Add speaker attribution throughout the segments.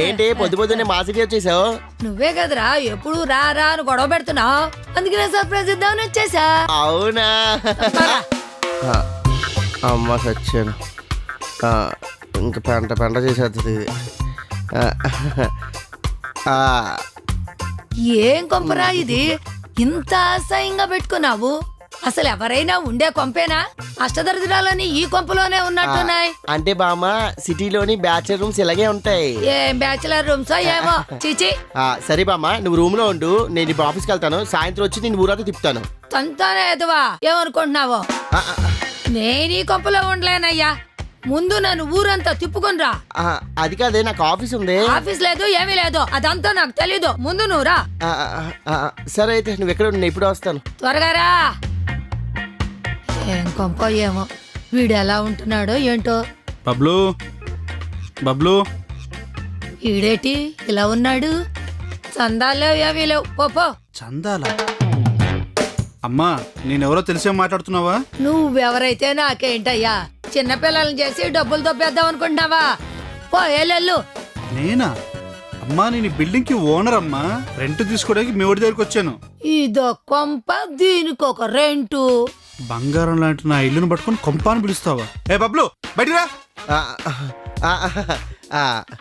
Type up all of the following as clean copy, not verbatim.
Speaker 1: ఏంటి పొద్దు పొద్దున్నే మాసిటీ వచ్చేసావు?
Speaker 2: నువ్వే కదరా ఎప్పుడు రా రా అని గొడవ పెడుతున్నావు, అందుకనే సర్ప్రైజ్ ఇద్దామని వచ్చేసా.
Speaker 1: అవునా? అమ్మ సచ్చాను. ఇంక పెంట పెంట చేసేస్తుంది ఇది.
Speaker 2: ఏం కొంపరా ఇది, ఇంత అసహ్యంగా పెట్టుకున్నావు? అసలు ఎవరైనా ఉండే కొంపేనా? అష్టదరిద్రాలని ఈ కొంపలోనే ఉన్నట్టున్నాయి.
Speaker 1: అంటే బామ్మ సిటీలోని బ్యాచులర్ రూమ్స్ ఇలాగే ఉంటాయి.
Speaker 2: ఏం బ్యాచులర్ రూమ్స్ ఏమో చీచి.
Speaker 1: సరే బామ్మ, నువ్వు రూమ్ లో ఉండు, నేను ఇప్పుడు ఆఫీస్కి వెళ్తాను. సాయంత్రం వచ్చి నేను ఊరంతా తిప్పుతాను.
Speaker 2: తంతానే ఎదువా ఏమనుకుంటున్నావో? నేను ఈ కొంపలో ఉండలేనయ్యా, ముందు నన్ను ఊరంతా తిప్పుకునిరా.
Speaker 1: అది కాదే, నాకు ఆఫీస్ ఉంది.
Speaker 2: ఆఫీస్ లేదు ఏమీ లేదు, అదంతా నాకు తెలీదు, ముందు నువ్వు రా.
Speaker 1: సరే అయితే నువ్వు ఎక్కడ ఉండి ఇప్పుడు వస్తాను.
Speaker 2: త్వరగా రా. ఏం కొంప ఏమో, వీడు ఎలా ఉంటున్నాడో ఏంటో.
Speaker 3: బబ్లు బబ్లు
Speaker 2: ఈడేటి ఇలా ఉన్నాడు? చందాలు ఏమీ లేవు, పో.
Speaker 3: చందాలా? అమ్మా నేనెవరో తెలిసే మాట్లాడుతున్నావా?
Speaker 2: నువ్వెవరైతే నాకేంటయ్యా, చిన్నపిల్లల్ని చేసి డబ్బులు దొబ్బేద్దాం అనుకుంటున్నావా? పో ఏలెల్లు.
Speaker 3: నేనా? అమ్మా నేను ఈ బిల్డింగ్ కి ఓనర్ అమ్మా, రెంట్ తీసుకోవడానికి మీ ఊరి దగ్గరికి వచ్చాను.
Speaker 2: ఇదో కొంప, దీనికొక రెంటు.
Speaker 3: బంగారం లాంటి నా ఇల్లును పట్టుకుని కొంపాను పిలుస్తావా? ఏ బబ్లు బయటిరా.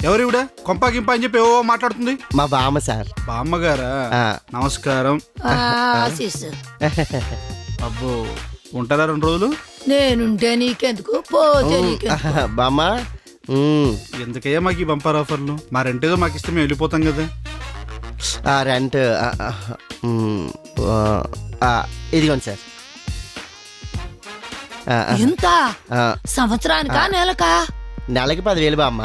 Speaker 3: ఎవరివిడా కొంపా గింపా అని చెప్పి ఏవో మాట్లాడుతుంది?
Speaker 1: మా బామ్మ సార్.
Speaker 3: బామ్మగారా? నమస్కారం. అబ్బో ఉంటారా 2 రోజులు?
Speaker 2: నేనుంటే నీకెందుకు, పోతే నీకెందుకు.
Speaker 1: బామ్మ
Speaker 3: ఎందుకయ్యా మాకు ఈ బంపర్ ఆఫర్లు? మా రెంట్ ఏదో మాకు ఇస్తే మేము వెళ్ళిపోతాం కదా.
Speaker 1: రెంట్ ఇదిగోండి సార్.
Speaker 2: ఎంత? సంవత్సరానికా నెలకా?
Speaker 1: నెలకి 10,000 బామ్మ.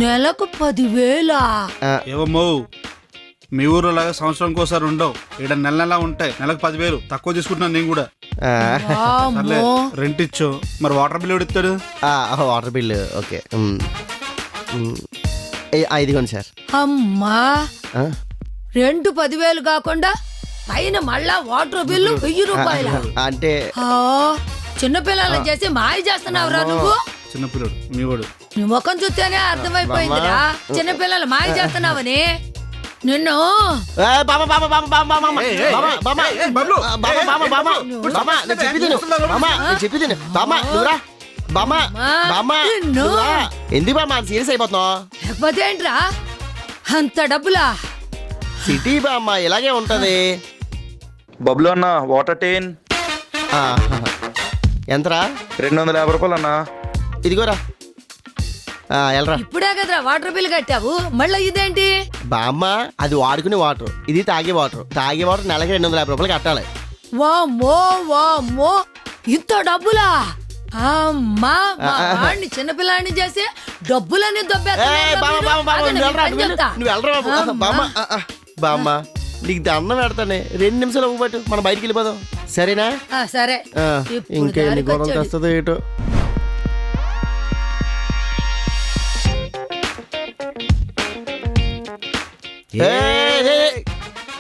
Speaker 2: నెలకు 10,000?
Speaker 3: ఏవమ్మో మీ ఊరు లాగా సంవత్సరం కోసారి ఉండవు, ఇక్కడ నెల నెలా ఉంటాయి. నెలకు 10,000 తక్కువ తీసుకుంటున్నాను నేను కూడా. రెంట్ ఇచ్చో, మరి వాటర్ బిల్ ఎవడు ఇస్తాడు?
Speaker 1: Water bill okay. ఇదిగోండి సార్.
Speaker 2: అమ్మా, రెంట్ 10,000 కాకుండా పైన మళ్ళా వాటర్ బిల్లు 1000 రూపాయలు.
Speaker 1: అంటే
Speaker 2: చిన్నపిల్లలను చేసి మాయ చేస్తున్నావురా నువ్వు?
Speaker 3: చిన్నపిల్లడు మీ వాడు.
Speaker 2: నీ ముఖం చూస్తేనే అర్థమైపోయిందిరా చిన్నపిల్లలు మాయ చేస్తున్నావని. నిన్ను
Speaker 1: ఎందుకు బామ్మ సీరియస్ అయిపోతున్నావు?
Speaker 2: లేకపోతే ఏంట్రా అంత డబ్బులా?
Speaker 1: సిటీ బామ్మ ఇలాగే ఉంటది.
Speaker 4: బబ్లు అన్న వాటర్ టేన్
Speaker 1: ఎంతరా?
Speaker 4: 250 రూపాయలు అన్న.
Speaker 1: ఇదిగోరా ఎల్రా.
Speaker 2: ఇప్పుడే కదరా వాటర్ బిల్ కట్టావు, మళ్ళీ ఇదేంటి?
Speaker 1: బామ్మ అది వాడుకునే వాటర్, ఇది తాగే వాటర్. తాగే వాటర్ నెలకి 250 రూపాయలు కట్టాలి.
Speaker 2: వామ్మో వామ్మో, ఇంత డబ్బులా? అమ్మా, వాడిని చిన్నపిల్లాడిని చేసి డబ్బులని
Speaker 1: బామ్మ నీకు దండం పెడతానే, 2 నిమిషాలు అవ్వబట్టు మనం బయటికి వెళ్ళిపోదాం, సరేనా?
Speaker 2: సరే.
Speaker 1: ఇంకా ఎన్ని గొడవలు తెస్తుందో ఏటో.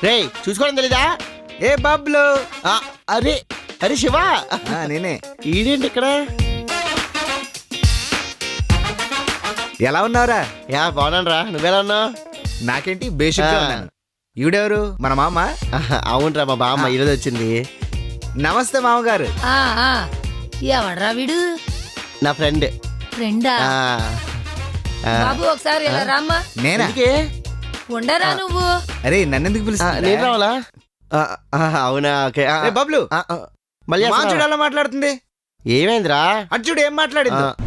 Speaker 1: రే చూసుకోవడం తెలీదా?
Speaker 5: ఏ బబ్లు.
Speaker 1: అరే అరే శివ,
Speaker 5: నేనే.
Speaker 1: ఈడేంటి ఇక్కడ?
Speaker 5: ఎలా ఉన్నావురా?
Speaker 1: బాగున్నాను రా, నువ్వెలా ఉన్నావు?
Speaker 5: నాకేంటి బేసిక్ గా ఉన్నాను. ఈవిడెవరు? మన మామ?
Speaker 1: అవునరా మా బామ్మ ఈరోజు వచ్చింది.
Speaker 5: నమస్తే మామగారు.
Speaker 2: ఎవడ్రా వీడు?
Speaker 1: నా ఫ్రెండ్.
Speaker 2: ఫ్రెండా? బాబు ఒకసారి ఇలా రామ్మా.
Speaker 5: నేనా?
Speaker 2: ఉండరా నువ్వు?
Speaker 5: అరే నన్నెందుకు పిలుస్తా?
Speaker 1: నేను రావాలా? అవునా, ఓకే.
Speaker 5: బబ్లు
Speaker 1: మళ్ళీ
Speaker 5: చూడు ఎలా మాట్లాడుతుంది.
Speaker 1: ఏమైందిరా?
Speaker 5: అర్జుడు ఏం మాట్లాడింది?